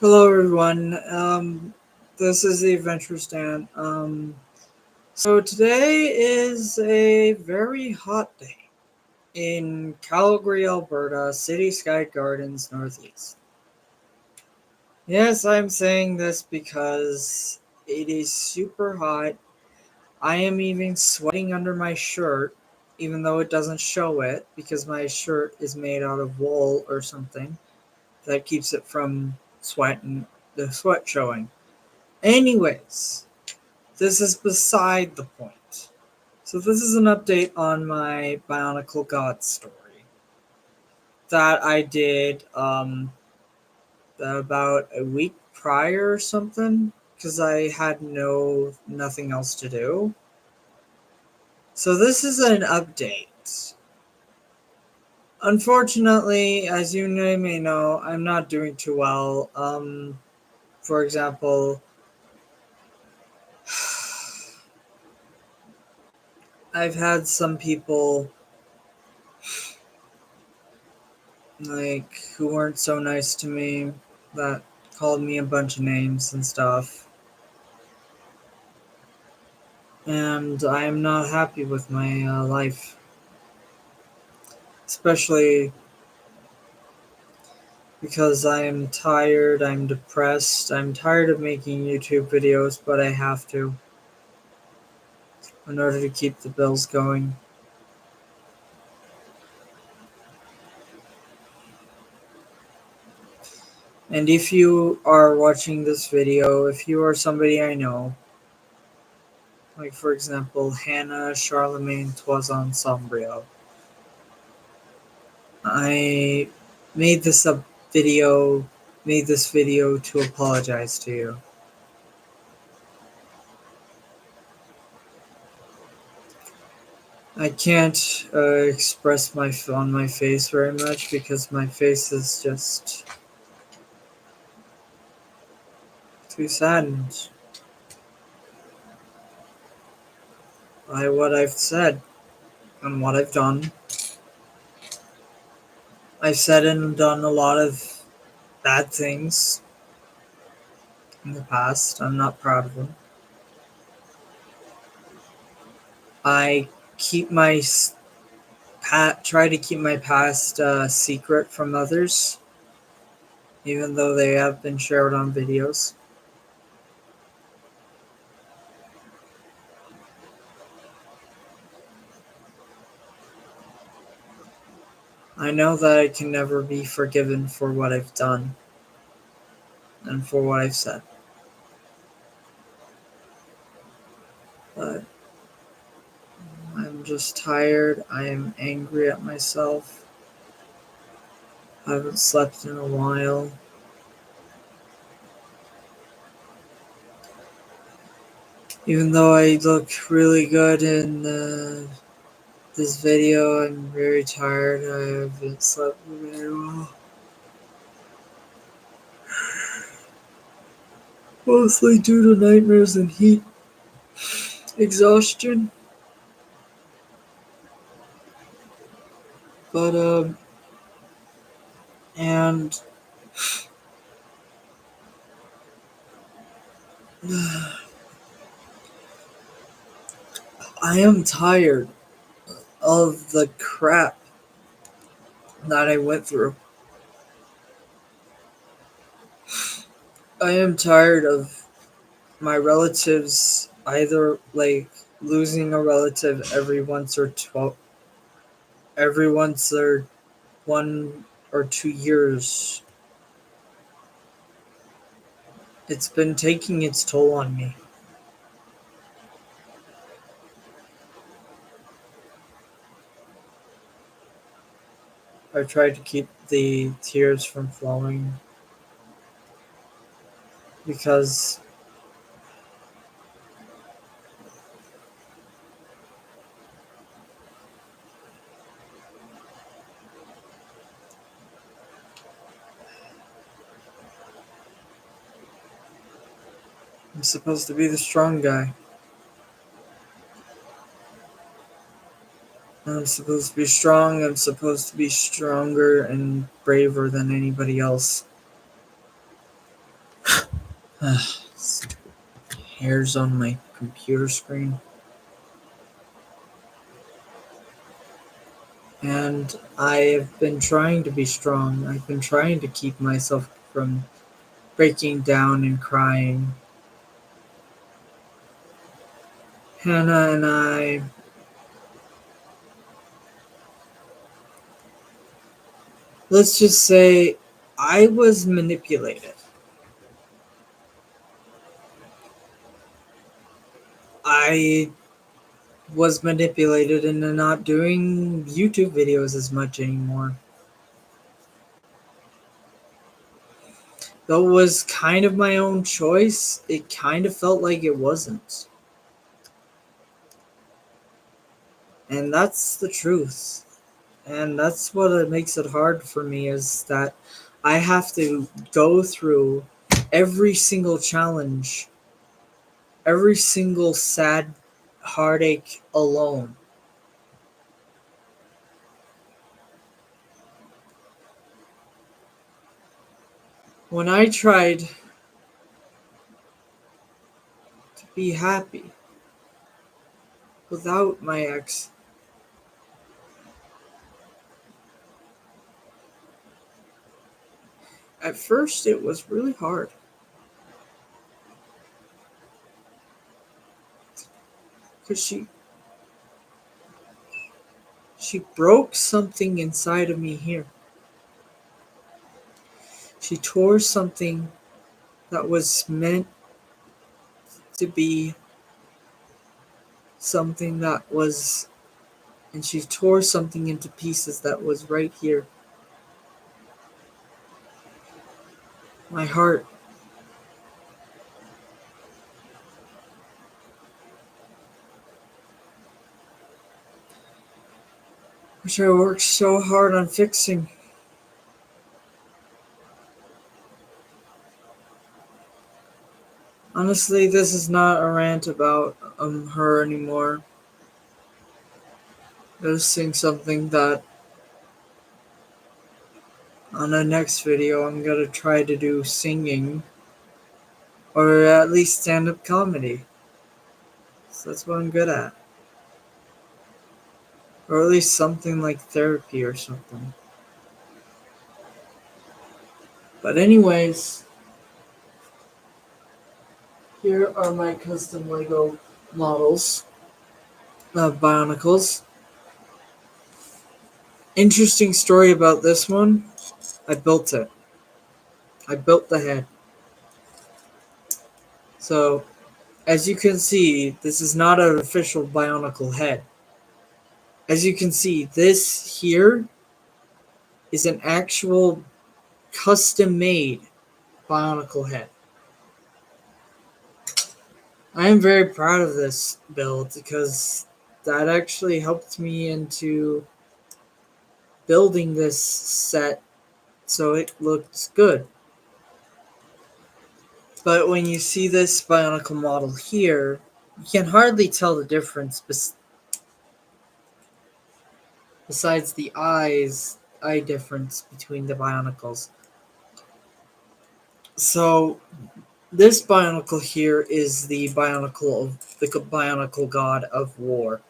Hello, everyone. This is the Adventure Stand. So today is a very hot day in Calgary, Alberta, City Sky Gardens, Northeast. Yes, I'm saying this because it is super hot. I am even sweating under my shirt, even though it doesn't show it because my shirt is made out of wool or something that keeps it from the sweat showing. Anyways, this is beside the point. So this is an update on my Bionicle God story that I did about a week prior or something because I had nothing else to do. So this is an update. Unfortunately, as you may know, I'm not doing too well. For example, I've had some people who weren't so nice to me that called me a bunch of names and stuff. And I am not happy with my life, especially because I am tired, I'm depressed, I'm tired of making YouTube videos, but I have to in order to keep the bills going. And if you are watching this video, if you are somebody I know, like for example, Hannah Charlemagne Toison Sombrio, I made this a video made this video to apologize to you. I can't express on my face very much because my face is just too saddened by what I've said and what I've done. I've said and done a lot of bad things in the past. I'm not proud of them. I keep my try to keep my past secret from others, even though they have been shared on videos. I know that I can never be forgiven for what I've done and for what I've said. But I'm just tired. I am angry at myself. I haven't slept in a while. Even though I look really good in this video, I'm very tired. I haven't slept very well. Mostly due to nightmares and heat exhaustion. But, and I am tired of the crap that I went through. I am tired of my relatives either losing a relative every once or 1 or 2 years. It's been taking its toll on me. I tried to keep the tears from flowing because I'm supposed to be the strong guy. I'm supposed to be strong. I'm supposed to be stronger and braver than anybody else. Hairs on my computer screen. And I have been trying to be strong. I've been trying to keep myself from breaking down and crying. Hannah and I, let's just say, I was manipulated. I was manipulated into not doing YouTube videos as much anymore. Though it was kind of my own choice, it kind of felt like it wasn't. And that's the truth. And that's what makes it hard for me is that I have to go through every single challenge, every single sad heartache alone. When I tried to be happy without my ex, at first it was really hard because she broke something inside of me here. She tore something that was meant to be something that was, and she tore something into pieces that was right here. My heart. Which I worked so hard on fixing. Honestly, this is not a rant about her anymore. Just saying something that on the next video I'm gonna try to do singing or at least stand-up comedy. So that's what I'm good at. Or at least something like therapy or something. But anyways, here are my custom Lego models of Bionicles. Interesting story about this one. I built it. I built the head. So, as you can see, this is not an official Bionicle head. As you can see, this here is an actual custom-made Bionicle head. I am very proud of this build because that actually helped me into building this set so it looks good. But when you see this Bionicle model here, you can hardly tell the difference besides the eye difference between the Bionicles. So this Bionicle here is the Bionicle God of War.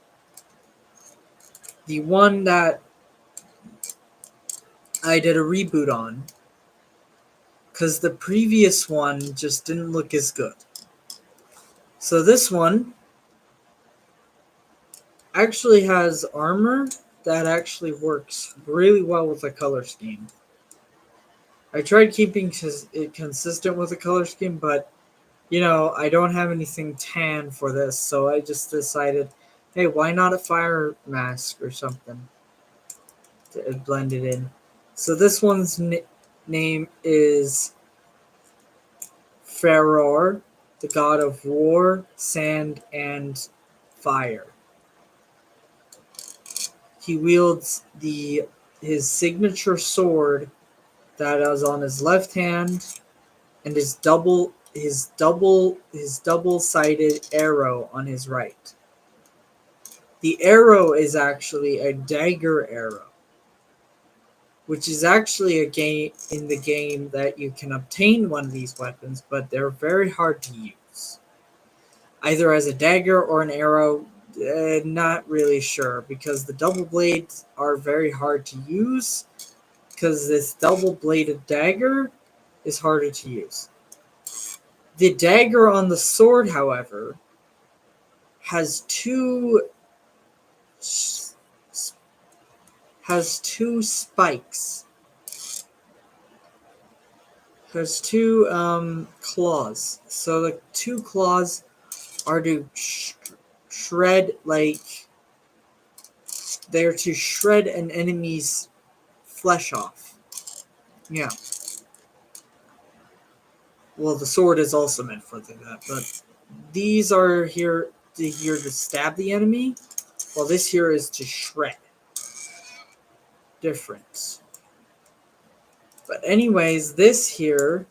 The one that I did a reboot on because the previous one just didn't look as good. So this one actually has armor that actually works really well with the color scheme. I tried keeping it consistent with the color scheme, but I don't have anything tan for this, so I just decided, hey, why not a fire mask or something to blend it in. So this one's name is Faror, the god of war, sand, and fire. He wields his signature sword that is on his left hand, and his double-sided arrow on his right. The arrow is actually a dagger arrow. which is actually a game in the game that you can obtain one of these weapons, but they're very hard to use. Either as a dagger or an arrow, not really sure, because the double blades are very hard to use, because this double bladed dagger is harder to use. The dagger on the sword, however, has two spikes. Has two claws. So the two claws are to shred, like, they're to shred an enemy's flesh off. Yeah. Well, the sword is also meant for that, but these are here to stab the enemy, while this here is to shred. Difference. But anyways, this here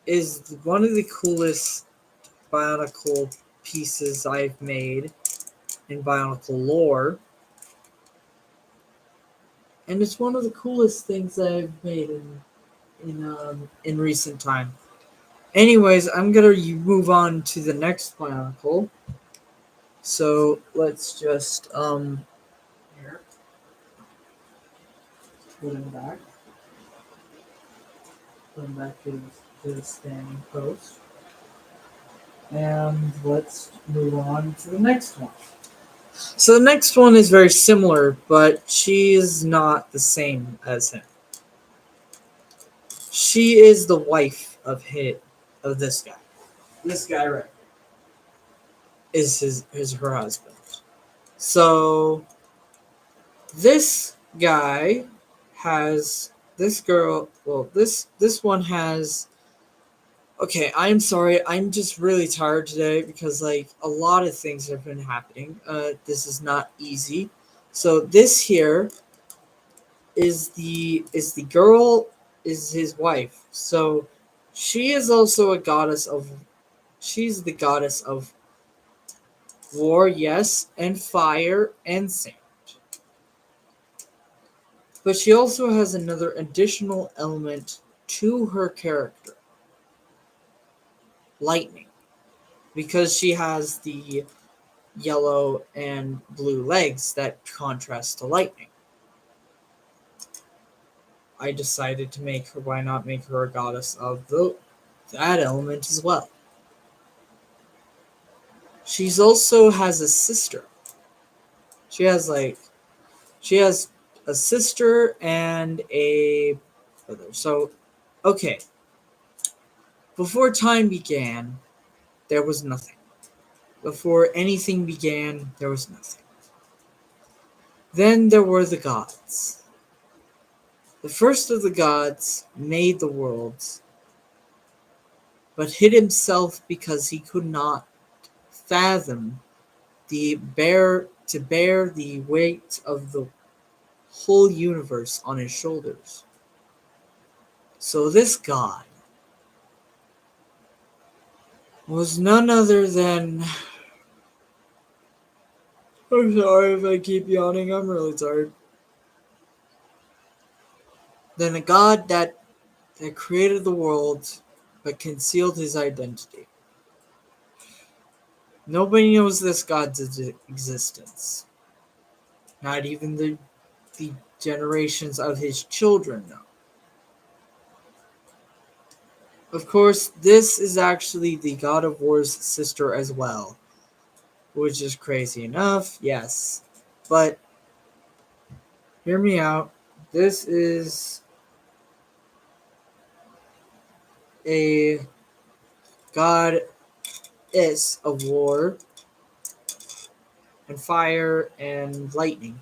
is one of the coolest bionicle pieces I've made in bionicle lore, and it's one of the coolest things that I've made in recent time. Anyways, I'm gonna move on to the next bionicle. So let's just here, put him back. Put him back to the standing post. And let's move on to the next one. So the next one is very similar, but she is not the same as him. She is the wife of this guy. This guy right is her husband. So this guy has this girl. Well, this one has. Okay, I'm sorry. I'm just really tired today because like a lot of things have been happening. This is not easy. So this here is the girl is his wife. So she is also a goddess of. She's the goddess of war, yes, and fire and sand. But she also has another additional element to her character, lightning, because she has the yellow and blue legs that contrast to lightning. I decided to make her, why not make her a goddess of that element as well. She's also has a sister. She has she has a sister and a brother. So, okay. Before time began, there was nothing. Before anything began, there was nothing. Then there were the gods. The first of the gods made the worlds, but hid himself because he could not fathom to bear the weight of the whole universe on his shoulders. So this god was none other than. I'm sorry if I keep yawning, I'm really tired. Than a god that created the world but concealed his identity. Nobody knows this god's existence. Not even the generations of his children know. Of course, this is actually the god of war's sister as well, which is crazy enough, yes. But hear me out. This is a goddess of war and fire and lightning.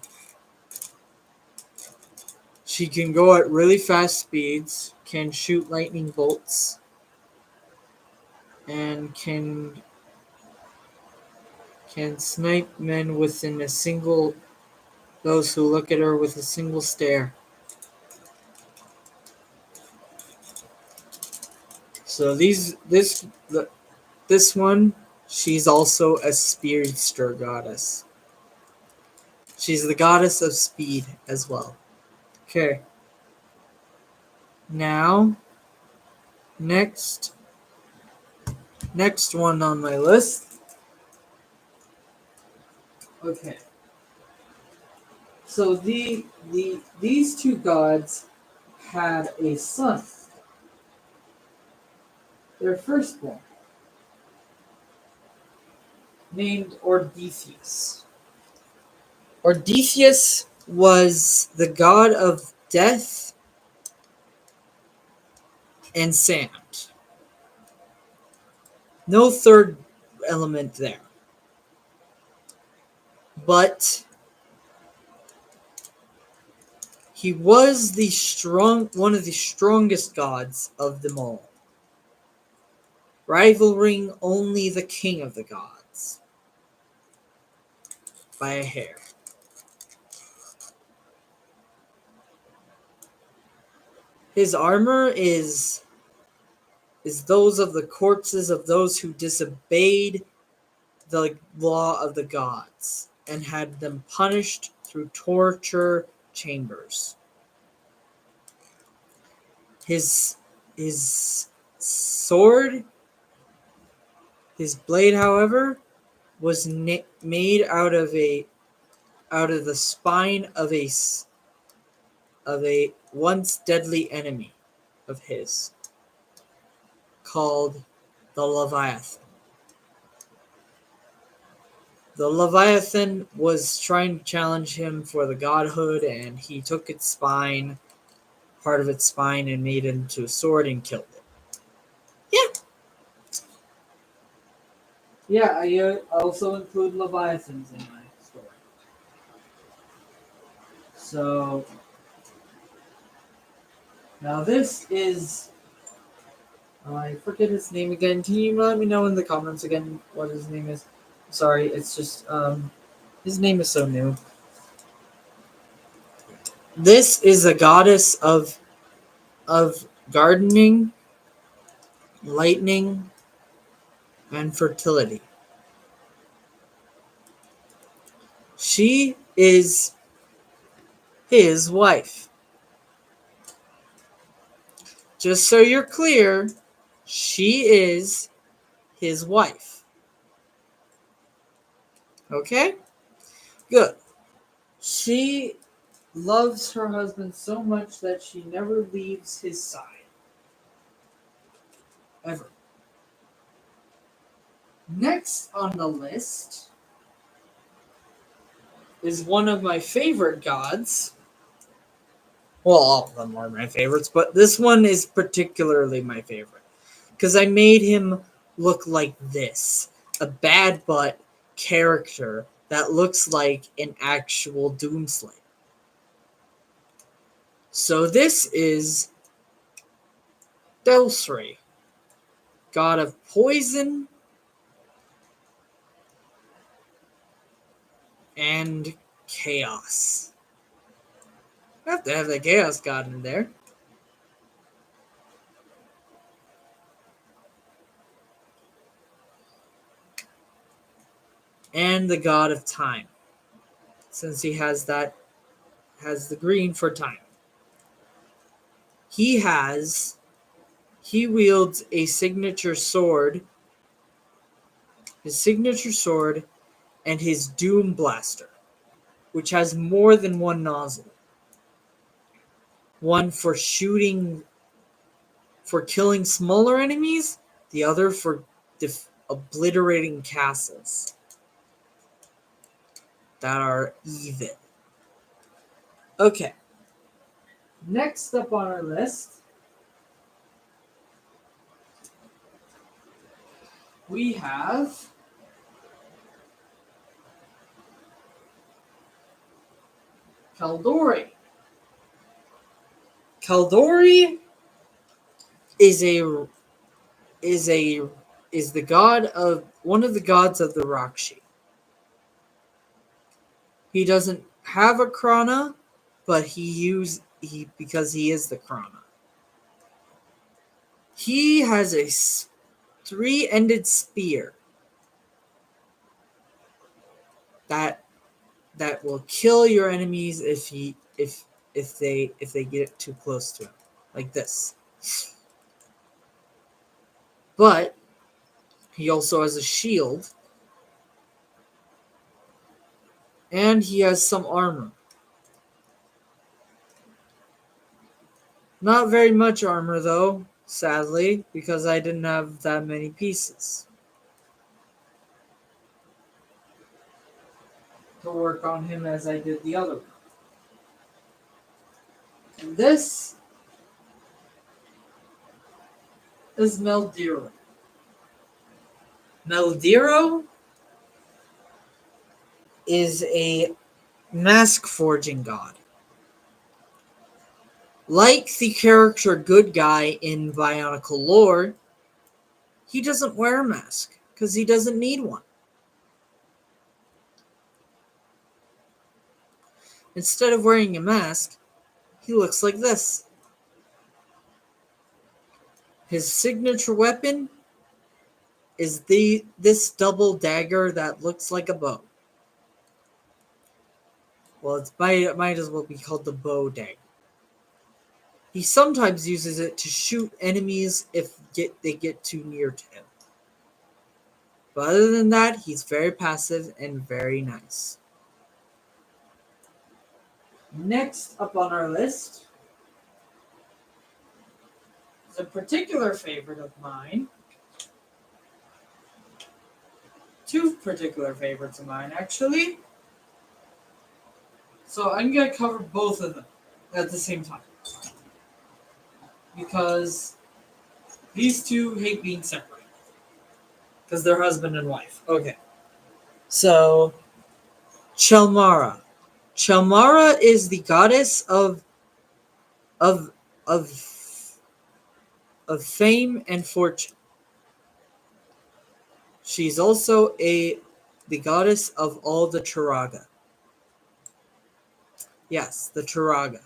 She can go at really fast speeds, can shoot lightning bolts, and can snipe men within a single those who look at her with a single stare. So this one, she's also a speedster goddess. She's the goddess of speed as well. Okay. Now, next one on my list. Okay. So these two gods had a son, their firstborn, named Odysseus. Odysseus was the god of death and sand. No third element there. But he was one of the strongest gods of them all, rivaling only the king of the gods by a hair. His armor is those of the corpses of those who disobeyed the law of the gods and had them punished through torture chambers. His sword, his blade, however, was made out of the spine of a once deadly enemy of his, called the Leviathan. The Leviathan was trying to challenge him for the godhood, and he took part of its spine, and made it into a sword and killed it. Yeah. Yeah, I also include Leviathans in my story. So, now this is... I forget his name again. Can you let me know in the comments again what his name is? Sorry, it's just, his name is so new. This is a goddess of gardening, lightning, and fertility. She is his wife. Just so you're clear, she is his wife. Okay? Good. She loves her husband so much that she never leaves his side. Ever. Next on the list is one of my favorite gods. Well, all of them are my favorites, but this one is particularly my favorite. Because I made him look like this. A bad butt character that looks like an actual Doomslayer. So this is Delsray, god of poison and chaos. I have to have the chaos god in there. And the god of time, since he has the green for time. He wields a signature sword. His signature sword and his Doom Blaster, which has more than one nozzle. One for killing smaller enemies, the other for obliterating castles that are even. Okay. Next up on our list, we have Kaldori. Kaldori is the god of one of the gods of the Rakshi. He doesn't have a Krana, but because he is the Krana. He has a three-ended spear that will kill your enemies if if they get too close to him, like this. But he also has a shield, and he has some armor. Not very much armor though, sadly, because I didn't have that many pieces to work on him as I did the other one. And this is Meldiro. Meldiro is a mask forging god. Like the character Good Guy in Bionicle lore, he doesn't wear a mask because he doesn't need one. Instead of wearing a mask, he looks like this. His signature weapon is this double dagger that looks like a bow. Well, it might as well be called the bow dagger. He sometimes uses it to shoot enemies if they get too near to him. But other than that, he's very passive and very nice. Next up on our list is a particular favorite of mine. Two particular favorites of mine, actually. So I'm going to cover both of them at the same time. Because these two hate being separated. Because they're husband and wife. Okay. So, Chelmara. Chelmara is the goddess of of of fame and fortune. She's also the goddess of all the Turaga. Yes, the Turaga.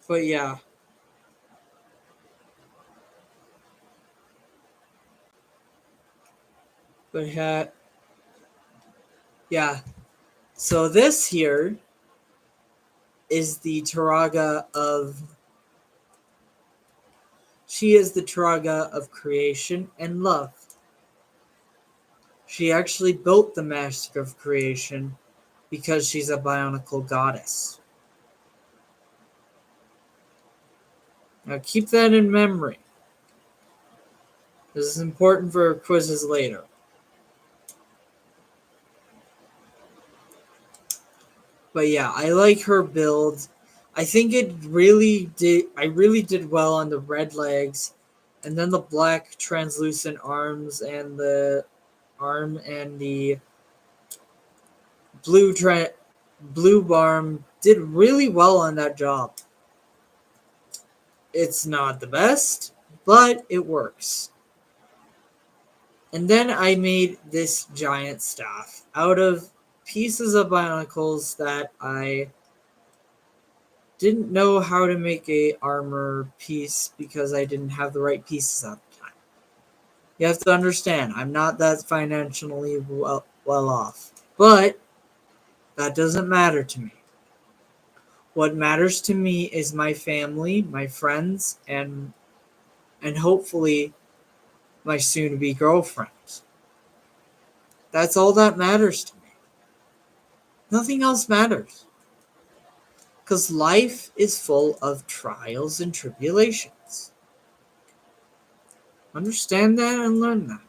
But yeah. But yeah. So this here is the Turaga of. She is the Turaga of creation and love. She actually built the mask of creation because she's a bionicle goddess. Now keep that in memory. This is important for quizzes later. But yeah, I like her build. I think I really did well on the red legs, and then the black translucent arms and the arm and the blue barm did really well on that job. It's not the best, but it works. And then I made this giant staff out of pieces of bionicles that I didn't know how to make a armor piece because I didn't have the right pieces at the time. You have to understand, I'm not that financially well off. But that doesn't matter to me. What matters to me is my family, my friends, and hopefully my soon-to-be girlfriend. That's all that matters to me. Nothing else matters. Because life is full of trials and tribulations. Understand that and learn that.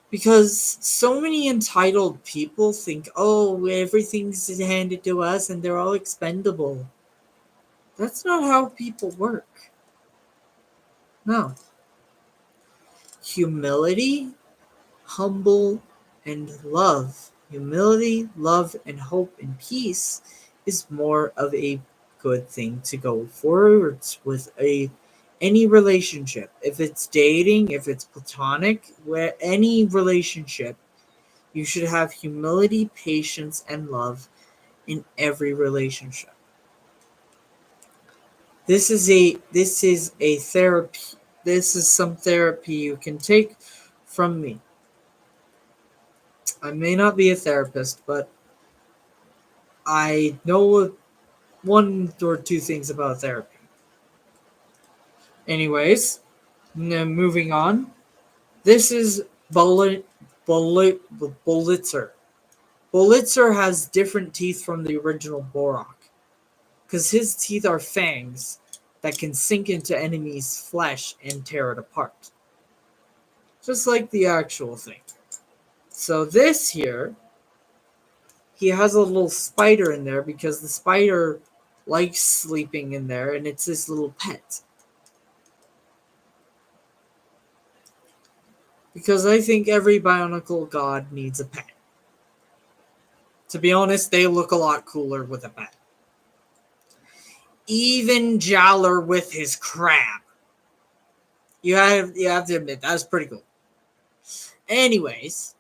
Because so many entitled people think, oh, everything's handed to us and they're all expendable. That's not how people work. No. Humility, humble, and love. Humility, love, and hope and peace is more of a good thing to go forwards with any relationship. If it's dating, if it's platonic, where any relationship, you should have humility, patience, and love in every relationship. This is a therapy. This is some therapy you can take from me. I may not be a therapist, but I know one or two things about therapy. Anyways, moving on. This is Bullitzer. Bullitzer has different teeth from the original Borok, because his teeth are fangs that can sink into enemies' flesh and tear it apart. Just like the actual thing. So this here, he has a little spider in there because the spider likes sleeping in there and it's his little pet. Because I think every bionicle god needs a pet. To be honest, they look a lot cooler with a pet. Even Jowler with his crab. You have to admit, that was pretty cool. Anyways,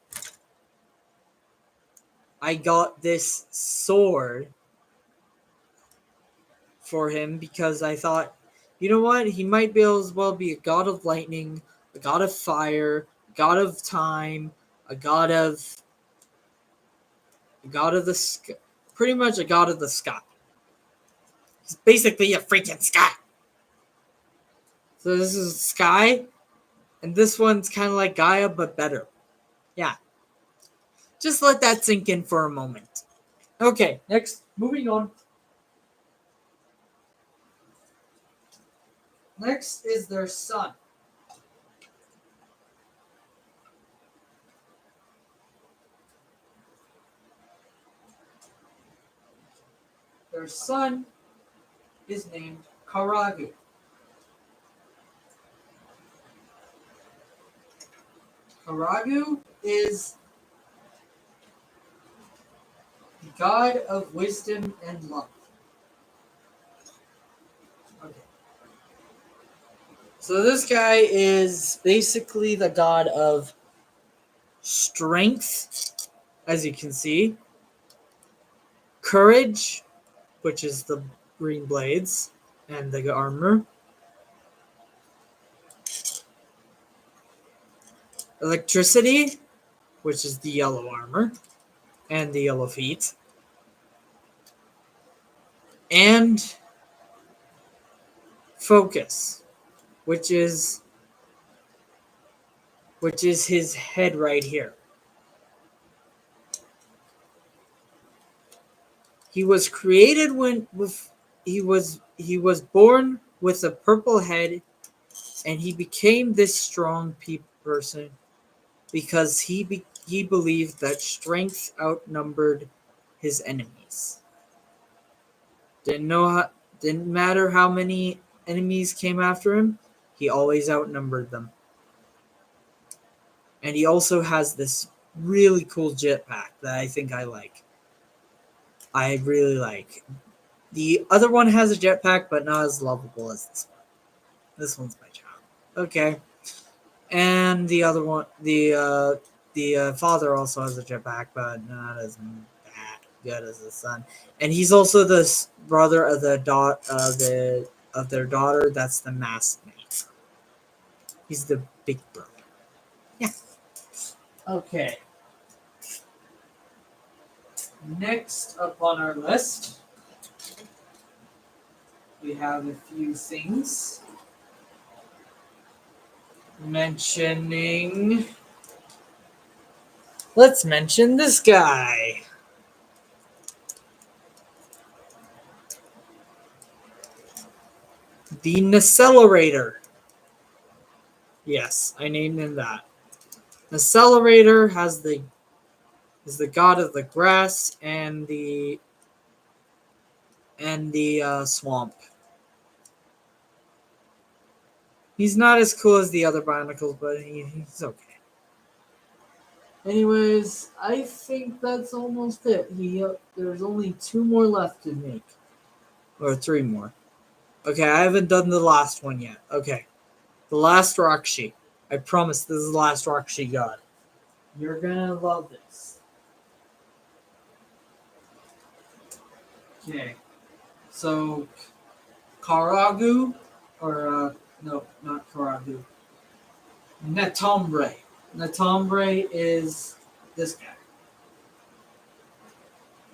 I got this sword for him because I thought, you know what? He might be able as well be a god of lightning, a god of fire, a god of time, a god of the sky, pretty much a god of the sky. He's basically a freaking sky. So this is sky, and this one's kind of like Gaia but better. Yeah, just let that sink in for a moment. Okay, next, moving on. Next is their son. Their son is named Karagu. Karagu is the god of wisdom and love. Okay. So this guy is basically the god of strength, as you can see, courage, which is the green blades and the armor, electricity, which is the yellow armor and the yellow feet, and focus, which is his head right here. He was created when with he was born with a purple head, and he became this strong person because he believed that strength outnumbered his enemies. Didn't matter how many enemies came after him, he always outnumbered them. And he also has this really cool jetpack that I think I like. I really like. The other one has a jetpack, but not as lovable as this one. This one's my child. Okay. And the other one, the father also has a jetpack, but not as bad good as the son. And he's also the brother of of their daughter. That's the masked man. He's the big brother. Yeah. Okay. Next up on our list, we have a few things mentioning. Let's mention this guy. The Naccelerator. Yes, I named him that. Naccelerator is the god of the grass and the swamp. He's not as cool as the other Bionicles, but he's okay. Anyways, I think that's almost it. There's only two more left to make, or three more. Okay, I haven't done the last one yet. Okay, the last Rakshi. I promise this is the last Rakshi god. You're gonna love this. Okay, so Karagu, or no, not Karagu. Netombre. Netombre is this guy.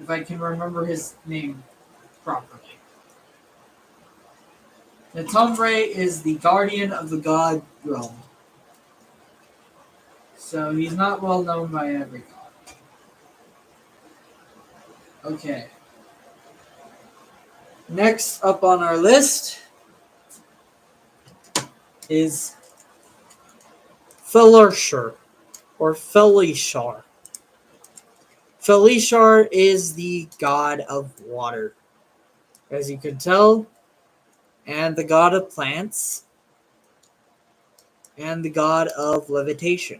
If I can remember his name properly. Netombre is the guardian of the god realm. So he's not well known by every god. Okay. Next up on our list is Felishar or Felishar. Felishar is the god of water, as you can tell, and the god of plants, and the god of levitation,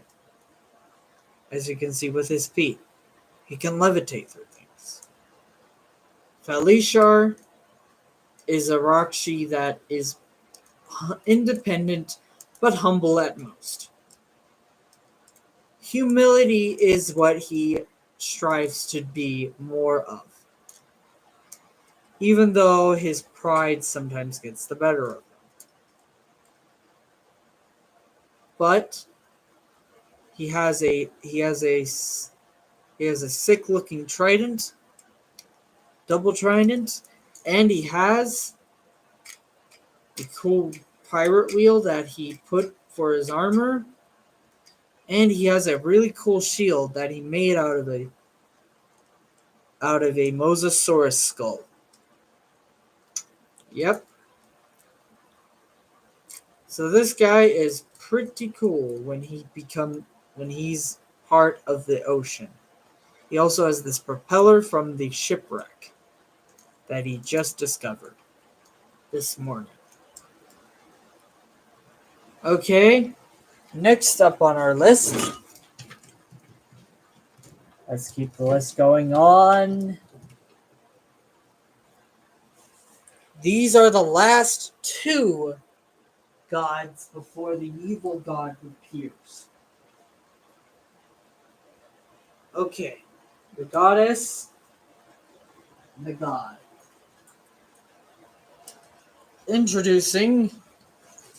as you can see with his feet. He can levitate through things. Felishar is a Rakshi that is independent but humble at most. Humility is what he strives to be more of, even though his pride sometimes gets the better of him. But he has a sick looking trident, double trident, and he has a cool pirate wheel that he put for his armor, and he has a really cool shield that he made out of a Mosasaurus skull. Yep. So this guy is pretty cool when he's part of the ocean. He also has this propeller from the shipwreck that he just discovered this morning. Okay, next up on our list. Let's keep the list going on. These are the last two gods before the evil god appears. Okay, the goddess and the god. Introducing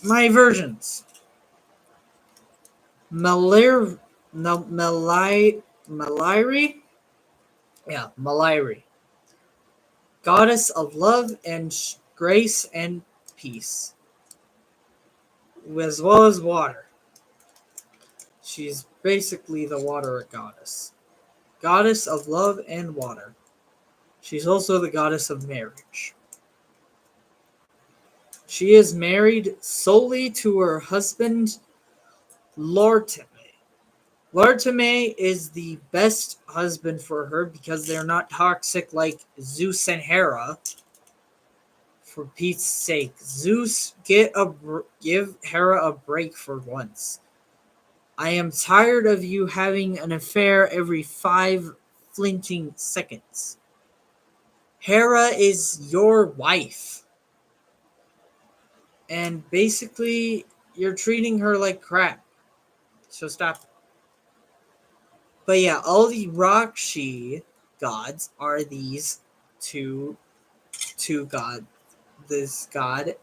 my versions. Maliri? Yeah, Maliri. Goddess of love and grace and peace, as well as water. She's basically the water goddess. Goddess of love and water. She's also the goddess of marriage. She is married solely to her husband, Lortame. Lortame is the best husband for her because they're not toxic like Zeus and Hera. For Pete's sake, Zeus, give Hera a break for once. I am tired of you having an affair every 5 flinching seconds. Hera is your wife. And basically, you're treating her like crap. So stop. But yeah, all the Rakshi gods are these two gods. This god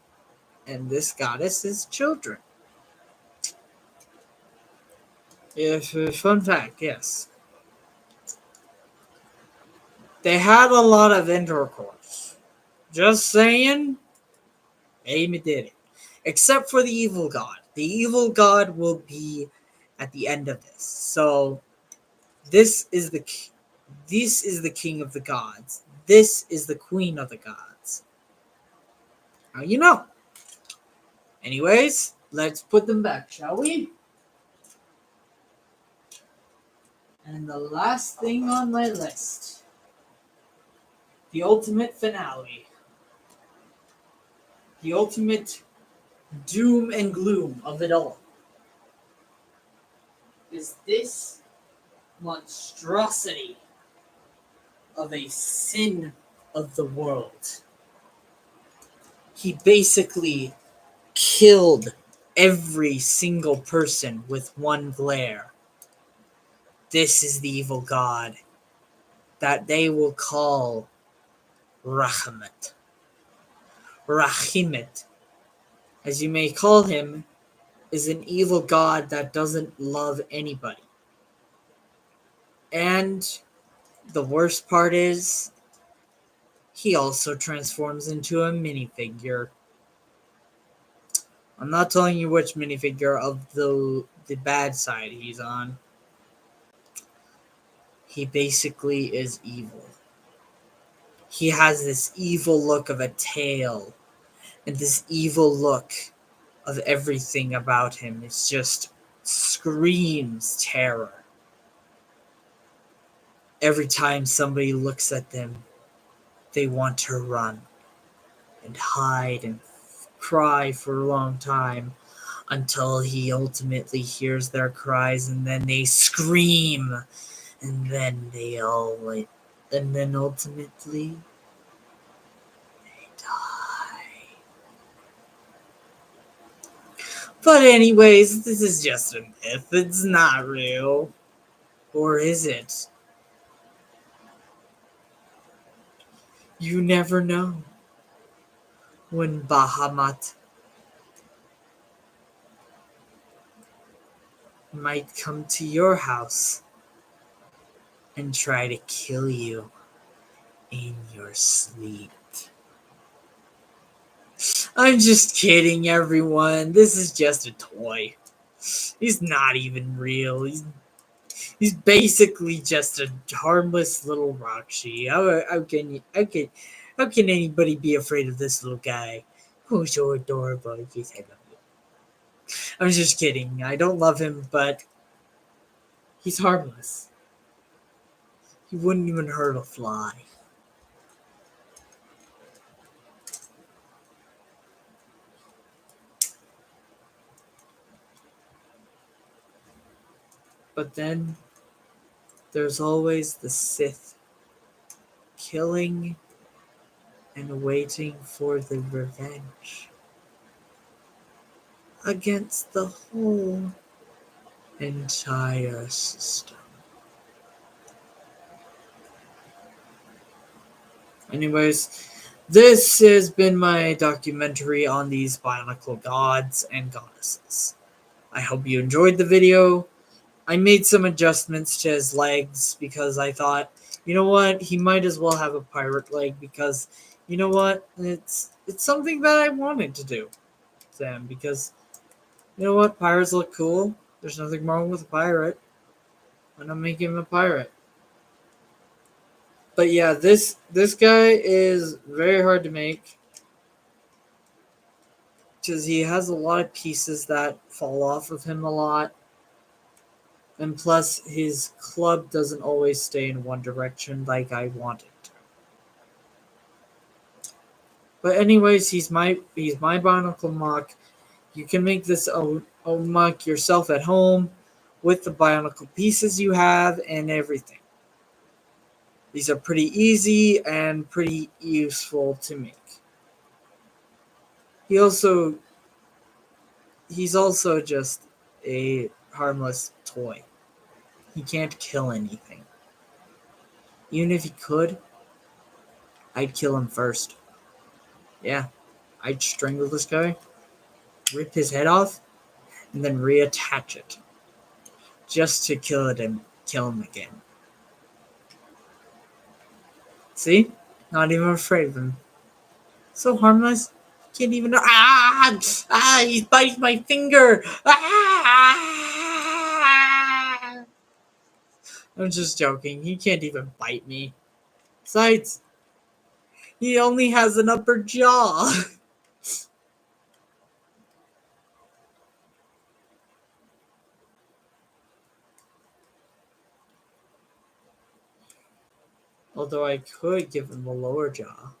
and this goddess's children. If fun fact, yes. They had a lot of intercourse. Just saying, Amy did it. Except for the evil god. The evil god will be at the end of this. So this is the king of the gods. This is the queen of the gods. Now you know. Anyways, let's put them back, shall we? And the last thing on my list, the ultimate finale, the ultimate doom and gloom of it all, is this monstrosity of a sin of the world. He basically killed every single person with one glare. This is the evil god that they will call Rahmat. Rahimet, as you may call him, is an evil god that doesn't love anybody. And the worst part is, he also transforms into a minifigure. I'm not telling you which minifigure of the bad side he's on. He basically is evil. He has this evil look of a tail, and this evil look of everything about him. It just screams terror. Every time somebody looks at them, they want to run and hide and cry for a long time until he ultimately hears their cries, and then they scream, and then they all like, and then ultimately they die. But anyways, this is just a myth. It's not real. Or is it? You never know when Bahamut might come to your house and try to kill you in your sleep. I'm just kidding, everyone. This is just a toy. He's not even real. He's basically just a harmless little Rakshi. How can anybody be afraid of this little guy? Who's so adorable? Yes, I love you. I'm just kidding. I don't love him, but he's harmless. He wouldn't even hurt a fly. But then there's always the Sith, killing and waiting for the revenge against the whole entire system. Anyways, this has been my documentary on these bionicle gods and goddesses. I hope you enjoyed the video. I made some adjustments to his legs because I thought, you know what, he might as well have a pirate leg because, you know what, it's something that I wanted to do to him because, you know what, pirates look cool. There's nothing wrong with a pirate. Why not make him a pirate? But yeah, this guy is very hard to make because he has a lot of pieces that fall off of him a lot. And plus, his club doesn't always stay in one direction like I want it to. But anyways, he's my bionicle mock. You can make this own mock yourself at home with the bionicle pieces you have and everything. These are pretty easy and pretty useful to make. He also he's also just a harmless toy. He can't kill anything. Even if he could, I'd kill him first. Yeah, I'd strangle this guy, rip his head off, and then reattach it. Just to kill him again. See? Not even afraid of him. So harmless. Can't even. He's biting my finger. I'm just joking. He can't even bite me. Besides, he only has an upper jaw. Although I could give him a lower jaw.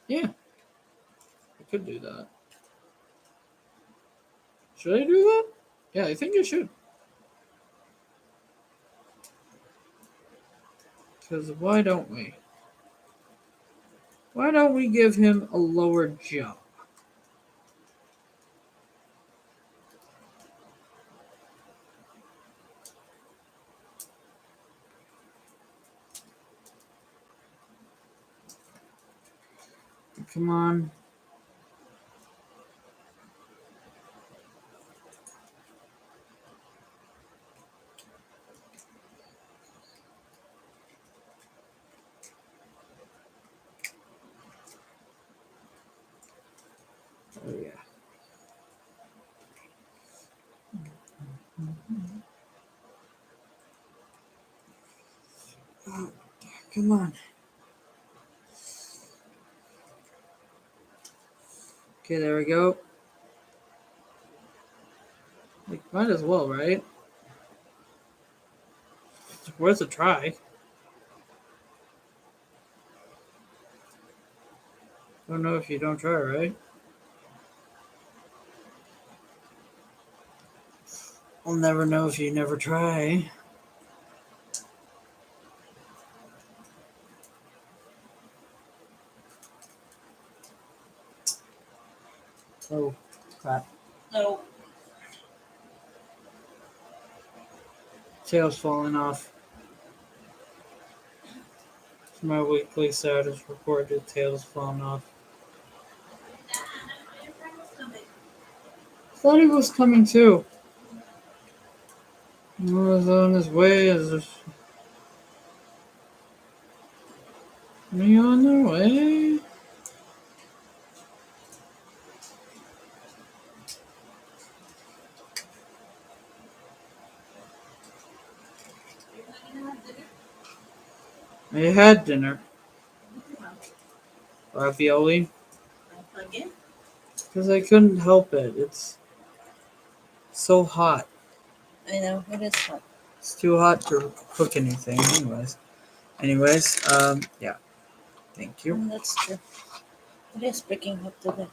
Yeah, I could do that. Should I do that? Yeah, I think I should. Because why don't we? Why don't we give him a lower jaw? Come on. Oh, yeah. Oh, come on. Okay, there we go. Like, might as well, right? It's worth a try. Don't know if you don't try, right? I'll never know if you never try. Oh, crap. No. Tail's falling off. My weekly status reported tail's falling off. Thought he was coming too. He was on his way. Is he on their way? I had dinner. Ravioli. Again? Because I couldn't help it. It's so hot. I know, it is hot. It's too hot to cook anything. Anyways, yeah. Thank you. That's true. It is freaking hot today.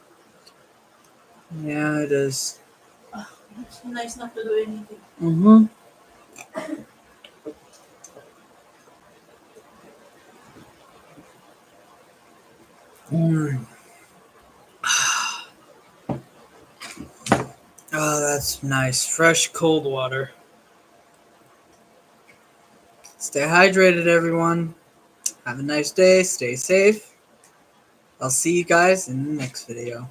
Yeah, it is. Oh, it's nice not to do anything. Mm-hmm. Mm. Oh, that's nice. Fresh cold water. Stay hydrated, everyone. Have a nice day. Stay safe. I'll see you guys in the next video.